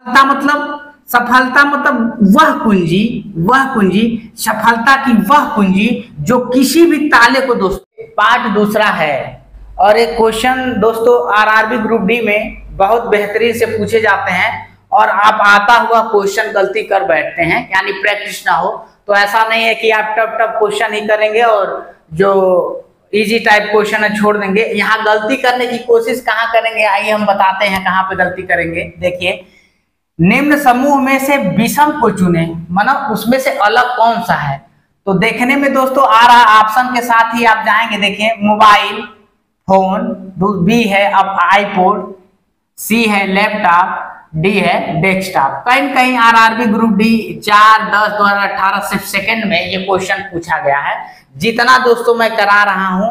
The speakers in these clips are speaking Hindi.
सफलता मतलब वह कुंजी सफलता की वह कुंजी जो किसी भी ताले को दोस्तों। पार्ट दूसरा है और एक क्वेश्चन दोस्तों आरआरबी ग्रुप डी में बहुत बेहतरीन से पूछे जाते हैं और आप आता हुआ क्वेश्चन गलती कर बैठते हैं, यानी प्रैक्टिस ना हो। तो ऐसा नहीं है कि आप टफ टफ क्वेश्चन ही करेंगे और जो इजी टाइप क्वेश्चन है छोड़ देंगे। यहाँ गलती करने की कोशिश कहाँ करेंगे, आइए हम बताते हैं कहाँ पे गलती करेंगे। देखिए, निम्न समूह में से विषम को चुने, मतलब उसमें से अलग कौन सा है। तो देखने में दोस्तों आ रहा ऑप्शन के साथ ही आप जाएंगे। देखिए, मोबाइल फोन, बी है अब आईपॉड, सी है लैपटॉप, डी है डेस्कटॉप। कहीं कहीं आरआरबी ग्रुप डी 4/10/2018 सिर्फ सेकंड में ये क्वेश्चन पूछा गया है। जितना दोस्तों मैं करा रहा हूं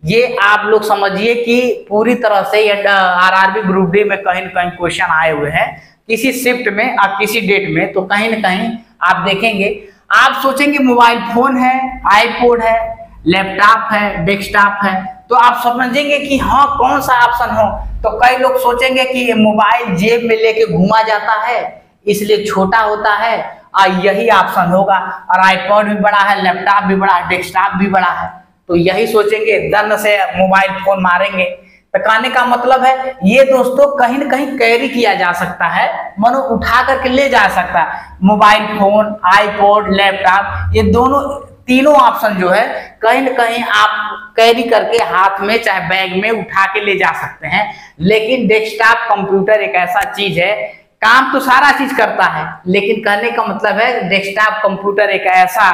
ये आप लोग समझिए कि पूरी तरह से ये आरआरबी ग्रुप डी में कहीं न कहीं क्वेश्चन आए हुए हैं किसी शिफ्ट में और किसी डेट में। तो कहीं न कहीं आप देखेंगे, आप सोचेंगे मोबाइल फोन है, आईपॉड है, लैपटॉप है, डेस्कटॉप है, तो आप समझेंगे कि हाँ कौन सा ऑप्शन हो। तो कई लोग सोचेंगे कि मोबाइल जेब में लेके घूमा जाता है इसलिए छोटा होता है और यही ऑप्शन होगा, और आईपॉड भी बड़ा है, लैपटॉप भी बड़ा है, डेस्कटॉप भी बड़ा है, तो यही सोचेंगे, दंड से मोबाइल फोन मारेंगे। तो कहने का मतलब है ये दोस्तों कहीं न कहीं कैरी किया जा सकता है, मनो उठा करके ले जा सकता है। मोबाइल फोन, आईपॉड, लैपटॉप, ये दोनों तीनों ऑप्शन जो है कहीं न कहीं आप कैरी करके हाथ में चाहे बैग में उठा के ले जा सकते हैं। लेकिन डेस्कटॉप कंप्यूटर एक ऐसा चीज है, काम तो सारा चीज करता है, लेकिन कहने का मतलब है डेस्कटॉप कंप्यूटर एक ऐसा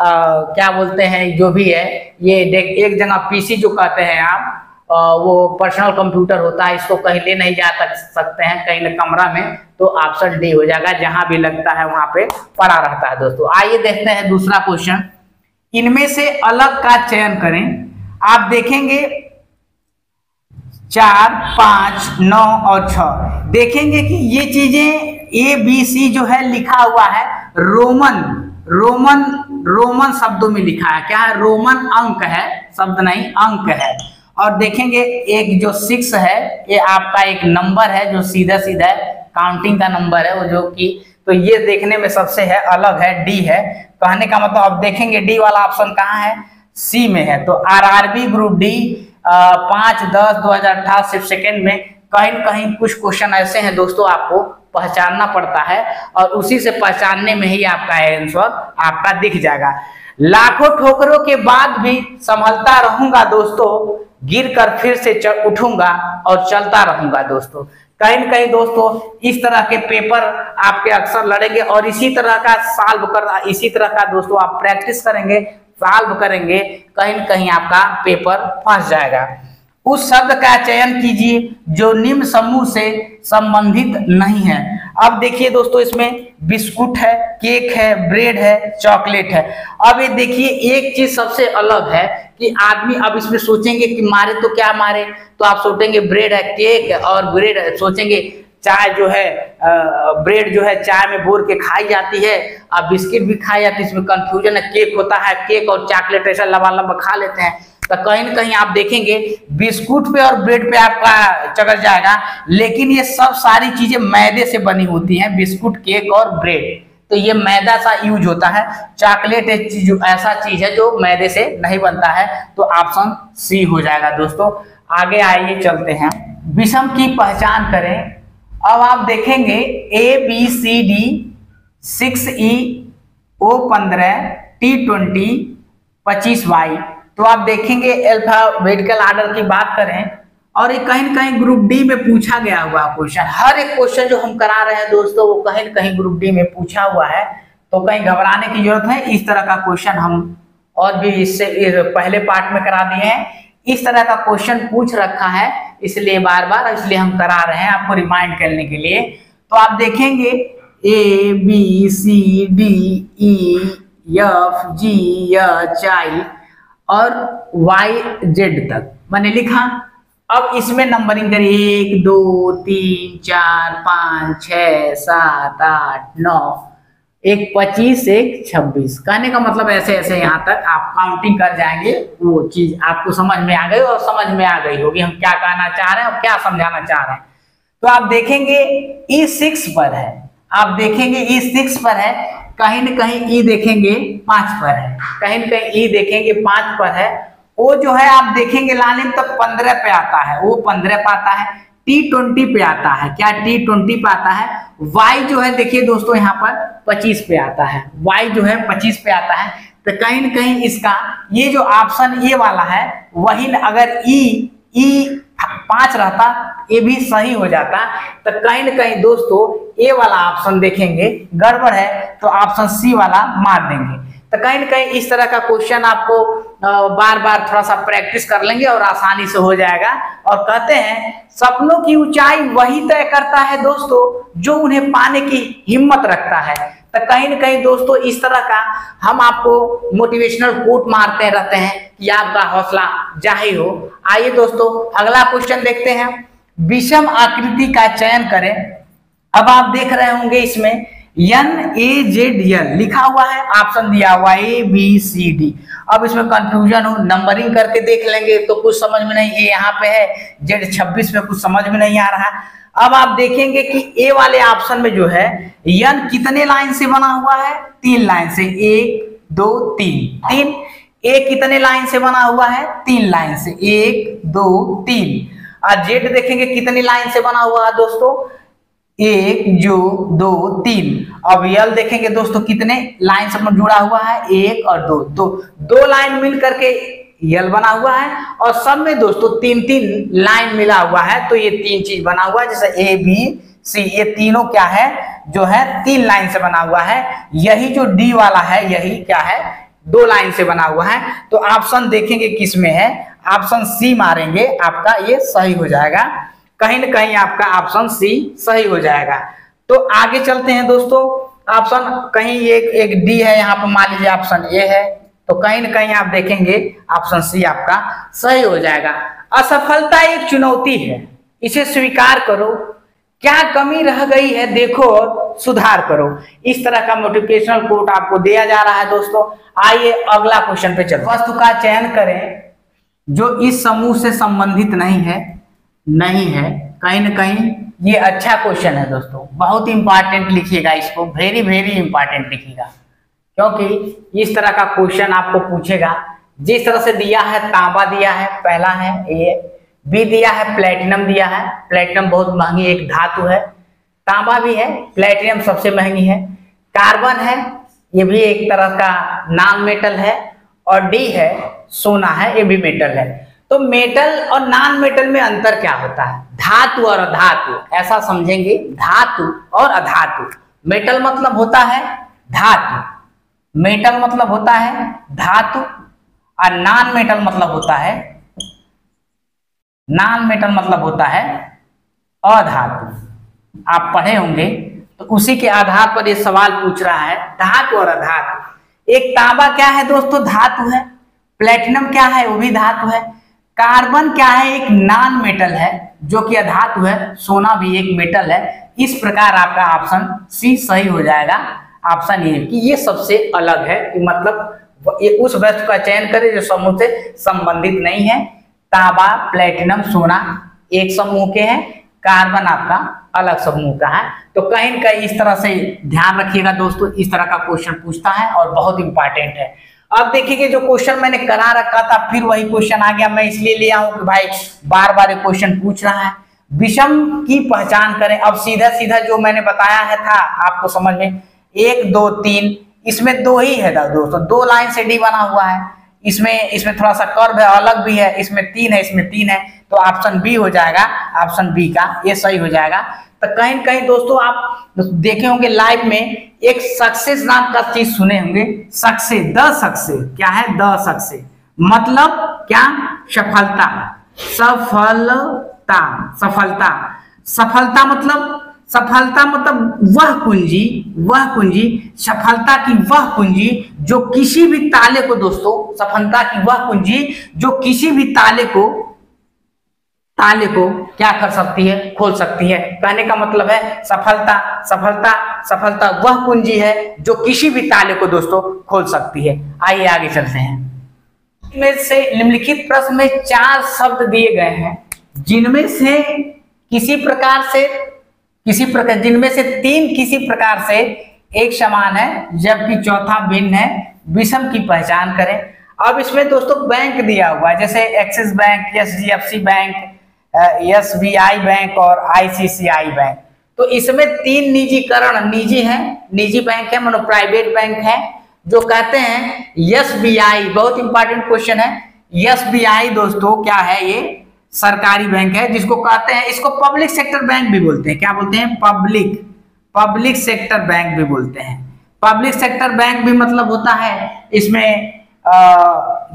क्या बोलते हैं जो भी है, ये एक जगह पीसी जो कहते हैं आप, वो पर्सनल कंप्यूटर होता है, इसको कहीं ले नहीं जा सकते हैं कहीं न कमरा में। तो ऑप्शन डी हो जाएगा, जहां भी लगता है वहां पे पड़ा रहता है दोस्तों। आइए देखते हैं दूसरा क्वेश्चन। इनमें से अलग का चयन करें। आप देखेंगे 4, 5, 9 और 6 देखेंगे कि ये चीजें ए बी सी जो है लिखा हुआ है रोमन शब्दों में लिखा है। क्या है? रोमन अंक है, शब्द नहीं अंक है। और देखेंगे एक जो 6 है ये आपका एक नंबर है जो सीधा सीधा काउंटिंग का नंबर है, वो जो कि तो ये देखने में सबसे है अलग है, डी है। कहने का मतलब अब देखेंगे डी वाला ऑप्शन कहाँ है, सी में है। तो आरआरबी ग्रुप डी 5/10/2018 सिर्फ सेकेंड में कहीं न कहीं कुछ क्वेश्चन ऐसे हैं दोस्तों आपको पहचानना पड़ता है और उसी से पहचानने में ही आपका आंसर आपका दिख जाएगा। लाखों ठोकरों के बाद भी संभलता रहूंगा दोस्तों, गिर कर फिर से उठूंगा और चलता रहूंगा दोस्तों। कहीं न कहीं दोस्तों इस तरह के पेपर आपके अक्सर लड़ेंगे और इसी तरह का दोस्तों आप प्रैक्टिस करेंगे, सॉल्व करेंगे, कहीं न कहीं आपका पेपर फंस जाएगा। उस शब्द का चयन कीजिए जो निम्न समूह से संबंधित नहीं है। अब देखिए दोस्तों इसमें बिस्कुट है, केक है, ब्रेड है, चॉकलेट है। अब ये देखिए एक चीज सबसे अलग है कि आदमी अब इसमें सोचेंगे कि मारे तो क्या मारे, तो आप सोचेंगे ब्रेड है, केक है और ब्रेड है, सोचेंगे चाय जो है ब्रेड जो है चाय में बोर के खाई जाती है और बिस्किट भी खाई जाती है, इसमें कंफ्यूजन है। केक होता है, केक और चॉकलेट ऐसा लंबा लंबा खा लेते हैं। तो कहीं न कहीं आप देखेंगे बिस्कुट पे और ब्रेड पे आपका चढ़ जाएगा, लेकिन ये सब सारी चीजें मैदे से बनी होती हैं, बिस्कुट, केक और ब्रेड। तो ये मैदा सा यूज होता है। चॉकलेट एक ऐसा चीज है जो मैदे से नहीं बनता है। तो ऑप्शन सी हो जाएगा दोस्तों। आगे आइए चलते हैं, विषम की पहचान करें। अब आप देखेंगे ABCD 6E O15 T20 25Y। तो आप देखेंगे अल्फाबेटिकल आर्डर की बात करें और ये कहीं न कहीं ग्रुप डी में पूछा गया हुआ क्वेश्चन। हर एक क्वेश्चन जो हम करा रहे हैं दोस्तों वो कहीं न कहीं ग्रुप डी में पूछा हुआ है, तो कहीं घबराने की जरूरत है। इस तरह का क्वेश्चन हम और भी इससे पहले पार्ट में करा दिए हैं। इस तरह का क्वेश्चन पूछ रखा है, इसलिए बार बार इसलिए हम करा रहे हैं आपको रिमाइंड करने के लिए। तो आप देखेंगे ABCDEFGH और YZ तक मैंने लिखा। अब इसमें नंबरिंग करिए 1 2 3 4 5 6 7 8 9 एक 25 एक 26। कहने का मतलब ऐसे ऐसे यहाँ तक आप काउंटिंग कर जाएंगे, वो चीज आपको समझ में आ गई और समझ में आ गई होगी हम क्या कहना चाह रहे हैं और क्या समझाना चाह रहे हैं। तो आप देखेंगे E6 पर है, आप देखेंगे E6 पर है, कहीं न कहीं E देखेंगे 5 पर है, कहीं न कहीं E देखेंगे 5 पर है। वो जो है आप देखेंगे लालिन तो 15 पे आता है, वो 15 पे आता है। T20 पे आता है, क्या T20 पे आता है। Y जो है देखिए दोस्तों यहाँ पर 25 पे आता है, Y जो है 25 पे आता है। तो कहीं न कहीं इसका ये जो ऑप्शन ए वाला है वही, अगर E 5 रहता ये भी सही हो जाता। तो कहीं न कहीं दोस्तों ए वाला ऑप्शन देखेंगे गड़बड़ है तो ऑप्शन सी वाला मार देंगे। तो कहीं न कहीं इस तरह का क्वेश्चन आपको बार बार थोड़ा सा प्रैक्टिस कर लेंगे और आसानी से हो जाएगा। और कहते हैं सपनों की ऊंचाई वही तय करता है दोस्तों जो उन्हें पाने की हिम्मत रखता है। तो कहीं न कहीं दोस्तों इस तरह का हम आपको मोटिवेशनल कोट मारते रहते हैं कि आपका हौसला जाहिर हो। आइए दोस्तों अगला क्वेश्चन देखते हैं। विषम आकृति का चयन करें। अब आप देख रहे होंगे इसमें NAZL लिखा हुआ है, ऑप्शन दिया हुआ है ABCD। अब इसमें कंफ्यूजन हो, नंबरिंग करके देख लेंगे तो कुछ समझ में नहीं, ये यहाँ पे है Z26 पे कुछ समझ में नहीं आ रहा। अब आप देखेंगे कि ए वाले ऑप्शन में जो है यन कितने लाइन से बना हुआ है, 3 लाइन से, 1 2 3। ए कितने लाइन से बना हुआ है, 3 लाइन से, 1 2 3। और जेड देखेंगे कितनी लाइन से बना हुआ है दोस्तों, 1 2 3। अब यल देखेंगे दोस्तों कितने लाइन से जुड़ा हुआ है, 1 और 2 लाइन मिल करके यल बना हुआ है। और सब में दोस्तों 3 लाइन मिला हुआ है, तो ये 3 चीज बना हुआ है, जैसे ABC ये तीनों क्या है जो है 3 लाइन से बना हुआ है। यही जो डी वाला है यही क्या है 2 लाइन से बना हुआ है। तो ऑप्शन देखेंगे किस में है, ऑप्शन सी मारेंगे, आपका ये सही हो जाएगा। कहीं न कहीं आपका ऑप्शन सी सही हो जाएगा। तो आगे चलते हैं दोस्तों। ऑप्शन कहीं एक डी है, यहाँ पर मान लीजिए ऑप्शन ए है, तो कहीं न कहीं आप देखेंगे ऑप्शन सी आपका सही हो जाएगा। असफलता एक चुनौती है, इसे स्वीकार करो, क्या कमी रह गई है देखो और सुधार करो। इस तरह का मोटिवेशनल कोट आपको दिया जा रहा है दोस्तों। आइए अगला क्वेश्चन पे चलते हैं। वस्तु का चयन करें जो इस समूह से संबंधित नहीं है। कहीं न कहीं ये अच्छा क्वेश्चन है दोस्तों, बहुत इंपॉर्टेंट लिखिएगा इसको, वेरी वेरी इंपॉर्टेंट लिखिएगा, क्योंकि इस तरह का क्वेश्चन आपको पूछेगा। जिस तरह से दिया है तांबा दिया है, पहला है ए, बी दिया है प्लेटिनम दिया है, प्लेटिनम बहुत महंगी एक धातु है, तांबा भी है, प्लेटिनम सबसे महंगी है, कार्बन है ये भी एक तरह का नॉन मेटल है, और डी है सोना है, ये भी मेटल है। तो मेटल और नॉन मेटल में अंतर क्या होता है, धातु और अधातु, ऐसा समझेंगे, धातु और अधातु। मेटल मतलब होता है धातु, मेटल मतलब होता है धातु, और नॉन मेटल मतलब होता है, नॉन मेटल मतलब होता है अधातु। आप पढ़े होंगे तो उसी के आधार पर ये सवाल पूछ रहा है, धातु और अधातु। एक तांबा क्या है दोस्तों, धातु है, प्लेटिनम क्या है वो भी धातु है, कार्बन क्या है एक नॉन मेटल है जो कि अधातु है, सोना भी एक मेटल है। इस प्रकार आपका ऑप्शन सी सही हो जाएगा। ऑप्शन ये कि ये सबसे अलग है, कि मतलब ये उस वस्तु का चयन करें जो समूह से संबंधित नहीं है। तांबा प्लेटिनम सोना एक समूह के हैं, कार्बन आपका अलग समूह का है। तो कहीं न कहीं इस तरह से ध्यान रखिएगा दोस्तों, इस तरह का क्वेश्चन पूछता है और बहुत इंपॉर्टेंट है। अब देखिए जो क्वेश्चन मैंने करा रखा था फिर वही क्वेश्चन आ गया, मैं इसलिए ले आऊं कि भाई बार बार ये क्वेश्चन पूछ रहा है। विषम की पहचान करें। अब सीधा सीधा जो मैंने बताया है था आपको समझ में, 1 2 3, इसमें 2 ही है दोस्तों, 2 लाइन से डी बना हुआ है, इसमें थोड़ा सा कर्व है, अलग भी है, इसमें 3 है, इसमें 3 है, तो ऑप्शन बी हो जाएगा, ऑप्शन बी का ये सही हो जाएगा। तो कहीं न कहीं दोस्तों आप देखे होंगे लाइव में एक सक्सेस नाम का चीज सुने होंगे, सक्सेस, द सक्सेस क्या है, द सक्सेस मतलब क्या, सफलता, सफलता, सफलता, सफलता मतलब वह कुंजी, सफलता की वह कुंजी जो किसी भी ताले को दोस्तों, सफलता की वह कुंजी जो किसी भी ताले को क्या कर सकती है, खोल सकती है। कहने का मतलब है सफलता वह कुंजी है जो किसी भी ताले को दोस्तों खोल सकती है। आइए आगे चलते हैं। इनमें से निम्नलिखित प्रश्न में 4 शब्द दिए गए हैं, जिनमें से किसी प्रकार जिनमें से 3 किसी प्रकार से एक समान है जबकि चौथा भिन्न है, विषम की पहचान करें। अब इसमें दोस्तों बैंक दिया हुआ है, जैसे axis bank, HDFC bank, SBI bank और आईसीआईसीआई बैंक। तो इसमें 3 निजीकरण निजी बैंक है, मानो प्राइवेट बैंक है, जो कहते हैं एसबीआई। बहुत इंपॉर्टेंट क्वेश्चन है। एसबीआई दोस्तों क्या है? ये सरकारी बैंक है, जिसको कहते हैं, इसको पब्लिक सेक्टर बैंक भी बोलते हैं। क्या बोलते हैं? पब्लिक सेक्टर बैंक भी बोलते हैं। पब्लिक सेक्टर बैंक भी मतलब होता है इसमें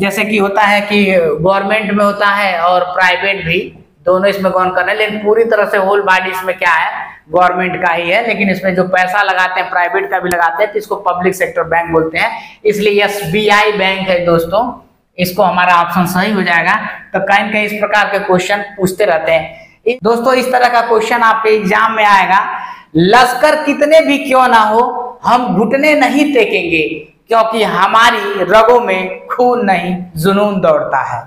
जैसे कि होता है कि गवर्नमेंट में होता है और प्राइवेट भी, दोनों इसमें गौन करना है, लेकिन पूरी तरह से होल बॉडी इसमें क्या है? गवर्नमेंट का ही है, लेकिन इसमें जो पैसा लगाते हैं प्राइवेट का भी लगाते हैं, तो इसको पब्लिक सेक्टर बैंक बोलते हैं। इसलिए एसबीआई बैंक है दोस्तों, इसको हमारा ऑप्शन सही हो जाएगा। तो कहीं न कहीं इस प्रकार के क्वेश्चन पूछते रहते हैं दोस्तों। इस तरह का क्वेश्चन आपके एग्जाम में आएगा, लश्कर कितने भी क्यों ना हो हम घुटने नहीं टेकेंगे, क्योंकि हमारी रगों में खून नहीं जुनून दौड़ता है।